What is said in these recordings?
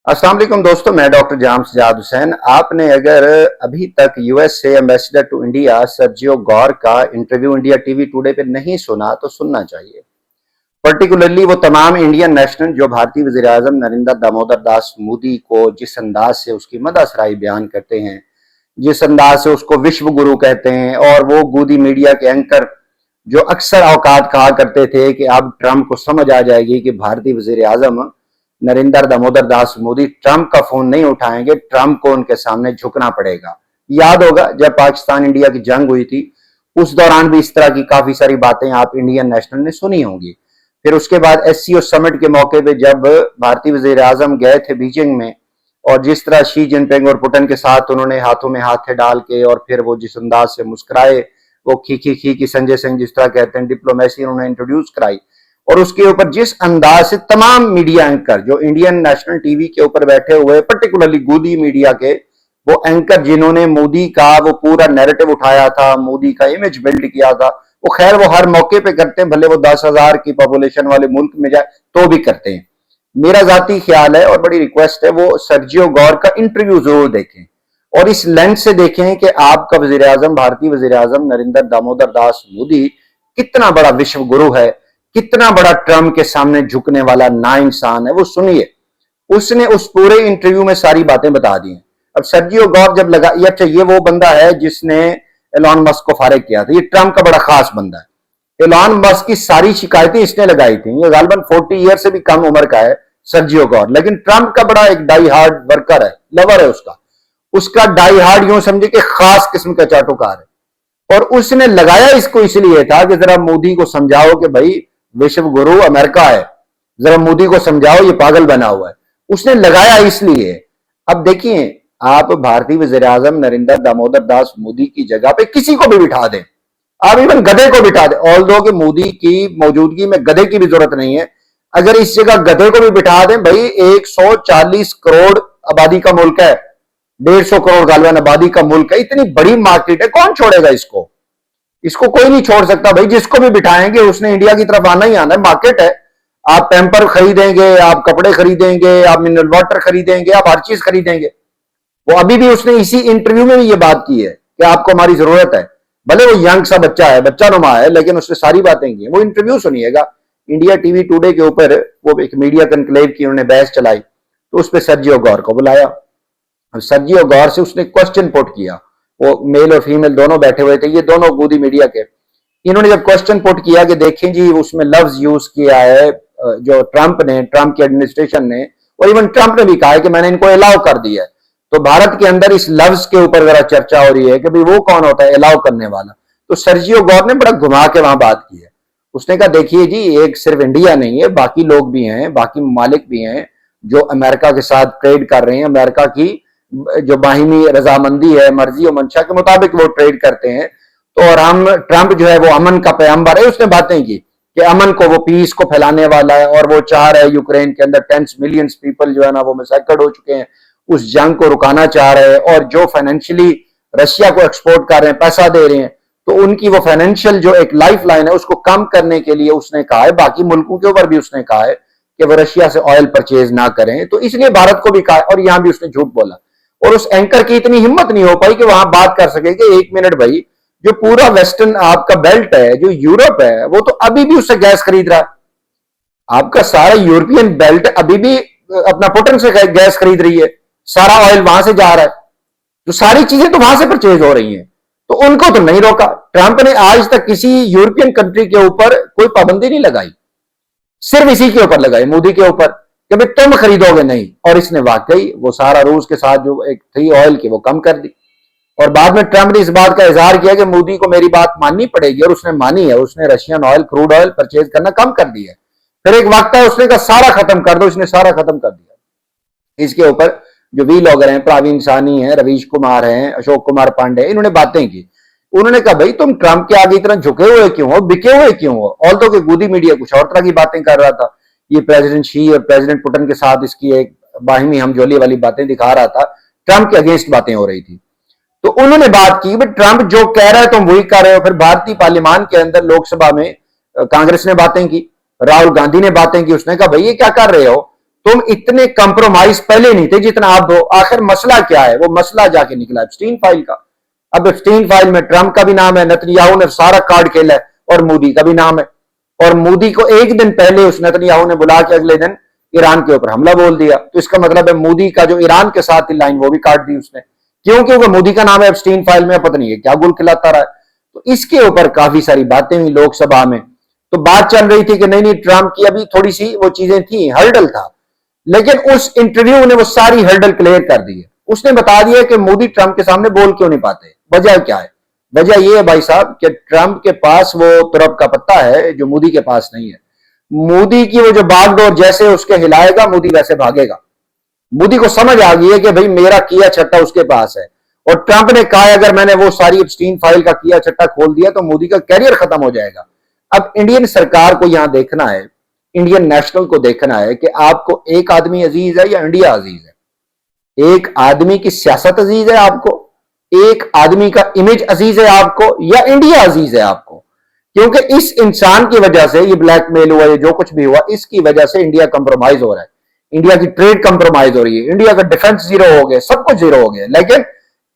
अस्सलाम वालेकुम दोस्तों, मैं डॉक्टर जाम्स जाद हुसैन। आपने अगर अभी तक यूएस से एम्बेसडर टू इंडिया सर्जियो गौर का इंटरव्यू इंडिया टीवी टुडे पे नहीं सुना तो सुनना चाहिए। पर्टिकुलरली वो तमाम इंडियन नेशनल जो भारतीय वज़ीर आज़म नरेंद्र दामोदर दास मोदी को जिस अंदाज से उसकी मदहसराई बयान करते हैं, जिस अंदाज से उसको विश्व गुरु कहते हैं, और वो गोदी मीडिया के एंकर जो अक्सर औकात कहा करते थे कि अब ट्रंप को समझ आ जाएगी कि भारतीय वज़ीर आज़म नरेंद्र दामोदर दास मोदी ट्रंप का फोन नहीं उठाएंगे, ट्रंप को उनके सामने झुकना पड़ेगा। याद होगा जब पाकिस्तान इंडिया की जंग हुई थी, उस दौरान भी इस तरह की काफी सारी बातें आप इंडियन नेशनल ने सुनी होंगी। फिर उसके बाद एससीओ समिट के मौके पे जब भारतीय वज़ीर आज़म गए थे बीजिंग में, और जिस तरह शी जिनपिंग और पुतिन के साथ उन्होंने हाथों में हाथ डाल के और फिर वो जिस अंदाज से मुस्कुराए, वो खी खी खी की संजय सिंह जिस तरह कहते हैं डिप्लोमेसी उन्होंने इंट्रोड्यूस कराई, और उसके ऊपर जिस अंदाज से तमाम मीडिया एंकर जो इंडियन नेशनल टीवी के ऊपर बैठे हुए, पर्टिकुलरली गोदी मीडिया के वो एंकर जिन्होंने मोदी का वो पूरा नैरेटिव उठाया था, मोदी का इमेज बिल्ड किया था, वो खैर वो हर मौके पे करते हैं, भले वो 10,000 की पॉपुलेशन वाले मुल्क में जाए तो भी करते हैं। मेरा जाती ख्याल है और बड़ी रिक्वेस्ट है, वो सर्जियो गौर का इंटरव्यू जरूर देखें और इस लेंस से देखें कि आपका वजीर आजम, भारतीय वजीर आजम नरेंद्र दामोदर दास मोदी कितना बड़ा विश्व गुरु है, कितना बड़ा ट्रम्प के सामने झुकने वाला ना इंसान है। वो सुनिए, उसने उस पूरे इंटरव्यू में सारी बातें बता दी हैं। अब सर्जियो गौर जब लगा, अच्छा ये वो बंदा है जिसने एलॉन मस्क को फारिग किया था, ये ट्रम्प का बड़ा खास बंदा है। एलॉन मस्क की सारी शिकायतें इसने लगाई थी। ये गालबन 40 ईयर से भी कम उम्र का है सर्जियो गौर, लेकिन ट्रम्प का बड़ा एक डाई हार्ड वर्कर है, लवर है उसका। उसका डाई हार्ड यूं समझे कि खास किस्म का चाटुकार है, और उसने लगाया इसको इसलिए था कि जरा मोदी को समझाओ कि भाई विश्व गुरु अमेरिका है, जरा मोदी को समझाओ ये पागल बना हुआ है। उसने लगाया इसलिए। अब देखिए, आप भारतीय वज़ीर आज़म नरेंद्र दामोदर दास मोदी की जगह पे किसी को भी बिठा दें, आप इवन गधे को बिठा दें, ऑल दो कि मोदी की मौजूदगी में गधे की भी जरूरत नहीं है, अगर इस जगह गधे को भी बिठा दें, भाई 140 करोड़ आबादी का मुल्क है, 150 करोड़ गालवान आबादी का मुल्क है, इतनी बड़ी मार्केट है, कौन छोड़ेगा इसको? इसको कोई नहीं छोड़ सकता भाई। जिसको भी बिठाएंगे उसने इंडिया की तरफ आना ही आना है, मार्केट है। आप पैम्पर खरीदेंगे, आप कपड़े खरीदेंगे, आप मिनरल वाटर खरीदेंगे, आप हर चीज खरीदेंगे। वो अभी भी उसने इसी इंटरव्यू में भी ये बात की है कि आपको हमारी जरूरत है। भले वो यंग सा बच्चा है, बच्चा नुमा है, लेकिन उसने सारी बातें की। वो इंटरव्यू सुनिएगा इंडिया टीवी टुडे के ऊपर, वो एक मीडिया कनक्लेव की उन्होंने बहस चलाई, तो उस पर सर्जियो गौर को बुलाया। सर्जियो गौर से उसने क्वेश्चन पुट किया, वो मेल और फीमेल दोनों बैठे हुए थे, ये दोनों गोदी मीडिया के। इन्होंने जब क्वेश्चन पुट किया कि देखें जी, उसमें लफ्ज यूज किया है जो ट्रंप ने, ट्रंप की एडमिनिस्ट्रेशन ने, और इवन ट्रंप ने भी कहा है कि मैंने इनको अलाउ कर दिया है, तो भारत के अंदर इस लफ्ज के ऊपर जरा चर्चा हो रही है कि भाई वो कौन होता है अलाउ करने वाला। तो सर्जियो गौर ने बड़ा घुमा के वहां बात की है। उसने कहा देखिए जी, एक सिर्फ इंडिया नहीं है, बाकी लोग भी हैं, बाकी ममालिक भी हैं जो अमेरिका के साथ ट्रेड कर रहे हैं। अमेरिका की जो बाहिमी रजामंदी है, मर्जी और मंशा के मुताबिक वो ट्रेड करते हैं। तो और हम, ट्रंप जो है वो अमन का पैगंबर है, उसने बातें की कि अमन को, वो पीस को फैलाने वाला है, और वो चाह रहा है यूक्रेन के अंदर 10 मिलियन पीपल जो है ना वो मैसेक्र्ड हो चुके हैं, उस जंग को रुकाना चाह रहे हैं, और जो फाइनेंशियली रशिया को एक्सपोर्ट कर रहे हैं, पैसा दे रहे हैं, तो उनकी वो फाइनेंशियल जो एक लाइफ लाइन है उसको कम करने के लिए उसने कहा है, बाकी मुल्कों के ऊपर भी उसने कहा है कि वो रशिया से ऑयल परचेज ना करें। तो इसलिए भारत को भी कहा, और यहां भी उसने झूठ बोला। और उस एंकर की इतनी हिम्मत नहीं हो पाई कि वहां बात कर सके कि एक मिनट भाई, जो पूरा वेस्टर्न आपका बेल्ट है, जो यूरोप है, वो तो अभी भी उससे गैस खरीद रहा है। आपका सारा यूरोपियन बेल्ट अभी भी अपना पुतिन से गैस खरीद रही है, सारा ऑयल वहां से जा रहा है, तो सारी चीजें तो वहां से परचेज हो रही हैं। तो उनको तो नहीं रोका। ट्रंप ने आज तक किसी यूरोपियन कंट्री के ऊपर कोई पाबंदी नहीं लगाई, सिर्फ इसी के ऊपर लगाई, मोदी के ऊपर, कि भाई तुम खरीदोगे नहीं। और इसने वाकई वो सारा रूस के साथ जो एक थी ऑयल की वो कम कर दी। और बाद में ट्रंप ने इस बात का इजहार किया कि मोदी को मेरी बात माननी पड़ेगी, और उसने मानी है। उसने Russian oil, crude oil purchase करना कम कर दिया है। फिर एक वक्त है उसने कहा सारा खत्म कर दो, इसने सारा खत्म कर दिया। इसके ऊपर जो वी लॉगर हैं, प्रवीण सानी है, रवीश कुमार हैं, अशोक कुमार पांडे, इन्होंने बातें की। उन्होंने कहा भाई तुम ट्रंप के आगे इतना झुके हुए क्यों हो, बिके हुए क्यों हो? ऑल दो कि गोदी मीडिया कुछ और तरह की बातें कर रहा था, ये प्रेसिडेंट शी और प्रेसिडेंट पुतिन के साथ इसकी एक बाहिमी हमजोली वाली बातें दिखा रहा था, ट्रंप के अगेंस्ट बातें हो रही थी। तो उन्होंने बात की भाई ट्रंप जो कह रहा है तुम वही कर रहे हो। फिर भारतीय पार्लियामान के अंदर लोकसभा में कांग्रेस ने बातें की, राहुल गांधी ने बातें की। उसने कहा भाई ये क्या कर रहे हो, तुम इतने कंप्रोमाइज पहले नहीं थे जितना आप हो। आखिर मसला क्या है? वो मसला जाके निकला एप्स्टीन फाइल का। अब एप्स्टीन फाइल में ट्रंप का भी नाम है, नेतन्याहू ने सारा कार्ड खेला है, और मोदी का भी नाम है। और मोदी को एक दिन पहले उस नेतन्याहू ने बुला के अगले दिन ईरान के ऊपर हमला बोल दिया। तो इसका मतलब है मोदी का जो ईरान के साथ थी लाइन वो भी काट दी उसने, क्योंकि मोदी का नाम है एप्स्टीन फाइल में, पता नहीं है क्या गुल खिलाता रहा है। तो इसके ऊपर काफी सारी बातें हुई लोकसभा में। तो बात चल रही थी कि नहीं नहीं ट्रंप की अभी थोड़ी सी वो चीजें थी, हर्डल था, लेकिन उस इंटरव्यू ने वो सारी हर्डल क्लियर कर दी है। उसने बता दिया कि मोदी ट्रंप के सामने बोल क्यों नहीं पाते। वजह क्या है? वजह यह है भाई साहब कि ट्रंप के पास वो तुरप का पत्ता है जो मोदी के पास नहीं है। मोदी की वो जो बागडोर जैसे उसके हिलाएगा मोदी वैसे भागेगा। मोदी को समझ आ गई है कि भाई मेरा किया छट्टा उसके पास है, और ट्रंप ने कहा अगर मैंने वो सारी एप्स्टीन फाइल का किया छट्टा खोल दिया तो मोदी का कैरियर खत्म हो जाएगा। अब इंडियन सरकार को यहां देखना है, इंडियन नेशनल को देखना है कि आपको एक आदमी अजीज है या इंडिया अजीज है। एक आदमी की सियासत अजीज है आपको, एक आदमी का इमेज अजीज है आपको, या इंडिया अजीज है आपको? क्योंकि इस इंसान की वजह से ये ब्लैकमेल हुआ, ये जो कुछ भी हुआ, इसकी वजह से इंडिया कंप्रोमाइज हो रहा है। इंडिया की ट्रेड कंप्रोमाइज हो रही है, इंडिया का डिफेंस जीरो हो गया, सब कुछ जीरो हो गया। लेकिन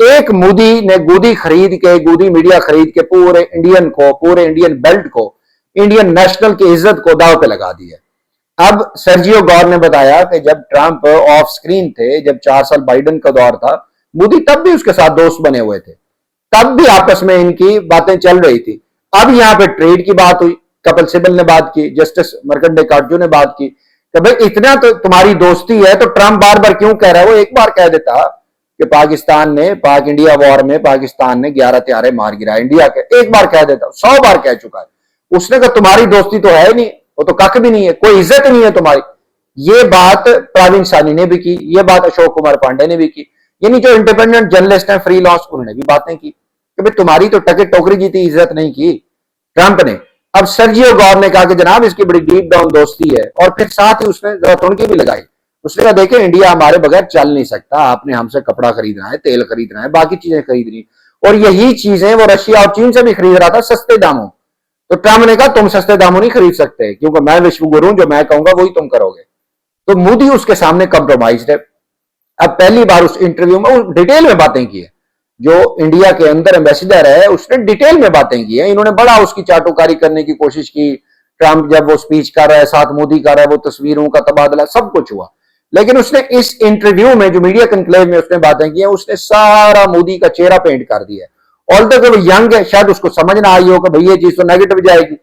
एक मोदी ने गोदी खरीद के, गोदी मीडिया खरीद के पूरे इंडियन को, पूरे इंडियन बेल्ट को, इंडियन नेशनल की इज्जत को दांव पे लगा दिया। अब सर्जियो गौर ने बताया कि जब ट्रंप ऑफ स्क्रीन थे, जब 4 साल बाइडेन का दौर था, मोदी तब भी उसके साथ दोस्त बने हुए थे, तब भी आपस में इनकी बातें चल रही थी। अब यहां पे ट्रेड की बात हुई, कपिल सिब्बल ने बात की, जस्टिस मर्कंडे काटजू ने बात की कि भाई इतना तो तुम्हारी दोस्ती है तो ट्रंप बार बार क्यों कह रहा है? वो एक बार कह देता कि पाकिस्तान ने, पाक इंडिया वॉर में पाकिस्तान ने 11 हत्यारे मार गिराए इंडिया के, एक बार कह देता, 100 बार कह चुका है। उसने कहा तुम्हारी दोस्ती तो है नहीं, वो तो कख भी नहीं है, कोई इज्जत नहीं है तुम्हारी। ये बात प्रवीण सानी ने भी की, ये बात अशोक कुमार पांडे ने भी की, यानी जो इंडिपेंडेंट जर्नलिस्ट हैं, फ्री लॉन्स, उन्होंने भी बातें की कि भाई तुम्हारी तो टके टोकरी जीती इज्जत नहीं की ट्रंप ने। अब सर्जियो गौर ने कहा कि जनाब इसकी बड़ी डीप डाउन दोस्ती है, और फिर साथ ही उसने जरा तुणकी भी लगाई। उसने कहा देखें इंडिया हमारे बगैर चल नहीं सकता, आपने हमसे कपड़ा खरीदना है, तेल खरीदना है, बाकी चीजें खरीदनी, और यही चीजें वो रशिया और चीन से भी खरीद रहा था सस्ते दामों। तो ट्रंप ने कहा तुम सस्ते दामों नहीं खरीद सकते, क्योंकि मैं विश्व गुरु हूं, जो मैं कहूंगा वही तुम करोगे। तो मोदी उसके सामने कंप्रोमाइज है। अब पहली बार उस इंटरव्यू में वो डिटेल में बातें की है, जो इंडिया के अंदर एम्बेसडर है उसने डिटेल में बातें की है। इन्होंने बड़ा उसकी चाटुकारी करने की कोशिश की। ट्रंप जब वो स्पीच कर रहा है, साथ मोदी कर रहा है, वो तस्वीरों का तबादला सब कुछ हुआ, लेकिन उसने इस इंटरव्यू में जो मीडिया कन्क्लेव में उसने बातें की हैं, उसने सारा मोदी का चेहरा पेंट कर दिया है। ऑल तक वो यंग है, शायद उसको समझ ना आई हो कि भाई ये चीज तो नेगेटिव जाएगी,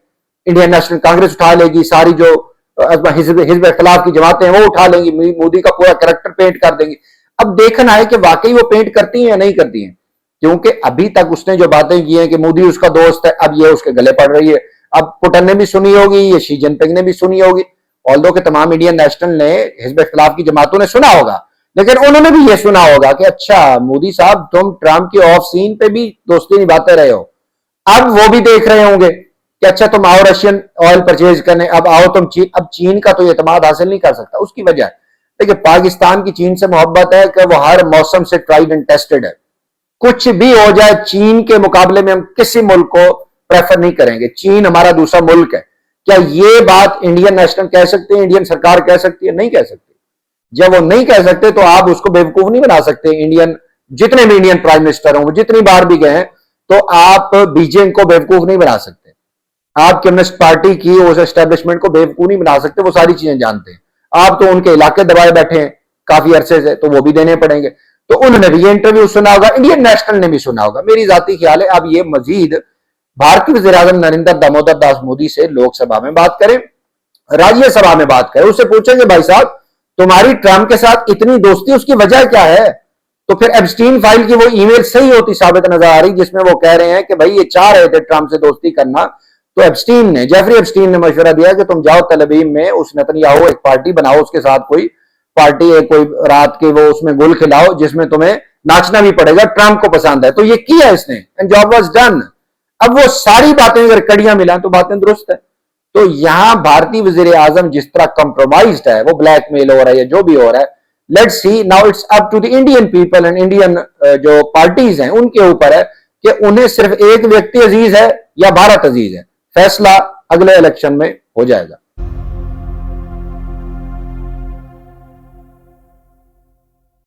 इंडियन नेशनल कांग्रेस उठा लेगी, सारी जो हिजब खिलाफ की जमातें हैं वो उठा लेंगी, मोदी का पूरा कैरेक्टर पेंट कर देंगी। अब देखना है कि वाकई वो पेंट करती हैं या नहीं करती हैं, क्योंकि अभी तक उसने जो बातें की हैं कि मोदी उसका दोस्त है, अब ये उसके गले पड़ रही है। अब पुटिन ने भी सुनी होगी, ये शी जिनपिंग ने भी सुनी होगी, ऑल्दो के तमाम इंडियन नेशनल ने, हिजब खिलाफ की जमातों ने सुना होगा, लेकिन उन्होंने भी ये सुना होगा कि अच्छा मोदी साहब तुम ट्रंप की ऑफ सीन पे भी दोस्ती निभाते रहे हो। अब वो भी देख रहे होंगे कि अच्छा तुम आओ रशियन ऑयल परचेज करने, अब आओ तुम चीन। अब चीन का तो एतमाद हासिल नहीं कर सकता, उसकी वजह देखिए पाकिस्तान की चीन से मोहब्बत है कि वो हर मौसम से ट्राइड एंड टेस्टेड है। कुछ भी हो जाए चीन के मुकाबले में हम किसी मुल्क को प्रेफर नहीं करेंगे, चीन हमारा दूसरा मुल्क है। क्या ये बात इंडियन नेशनल कह सकते हैं, इंडियन सरकार कह सकती है? नहीं कह सकती। जब वो नहीं कह सकते तो आप उसको बेवकूफ नहीं बना सकते। इंडियन जितने भी इंडियन प्राइम मिनिस्टर हों, जितनी बार भी गए तो आप बीजेपी को बेवकूफ नहीं बना सकते, आप कम्युनिस्ट पार्टी की उस एस्टेब्लिशमेंट को बेवकूफ नहीं बना सकते, वो सारी चीजें जानते हैं। आप तो उनके इलाके दबाए बैठे हैं काफी अरसे से, तो वो भी देने पड़ेंगे। तो उन्होंने भी ये इंटरव्यू सुना होगा, इंडियन नेशनल ने भी सुना होगा। मेरी जाती ख्याल है अब ये मजीद भारतीय वज़ीर-ए-आज़म नरेंद्र दामोदर दास मोदी से लोकसभा में बात करें, राज्यसभा में बात करें, उससे पूछेंगे भाई साहब तुम्हारी ट्रंप के साथ इतनी दोस्ती, उसकी वजह क्या है? तो फिर एप्स्टीन फाइल की वो ईमेल सही होती साबित नजर आ रही, जिसमें वो कह रहे हैं कि भाई ये चाह रहे थे ट्रंप से दोस्ती करना, तो एप्स्टीन ने, जेफरी एप्स्टीन ने मशवरा दिया कि तुम जाओ तल अवीव में उस नेतन्याहू एक पार्टी बनाओ, उसके साथ कोई पार्टी है, कोई रात के वो उसमें गुल खिलाओ जिसमें तुम्हें नाचना भी पड़ेगा, ट्रंप को पसंद है। तो ये किया इसने एंड जॉब वाज डन। अब वो सारी बातें अगर कड़ियां मिला तो बातें दुरुस्त है। तो यहां भारतीय वज़ीर-ए-आज़म जिस तरह कंप्रोमाइज्ड है, वो ब्लैकमेल हो रहा है या जो भी हो रहा है, let's see now it's up to the Indian people and Indian जो पार्टीज हैं उनके ऊपर है कि उन्हें सिर्फ एक व्यक्ति अजीज है या भारत अजीज है। फैसला अगले इलेक्शन में हो जाएगा।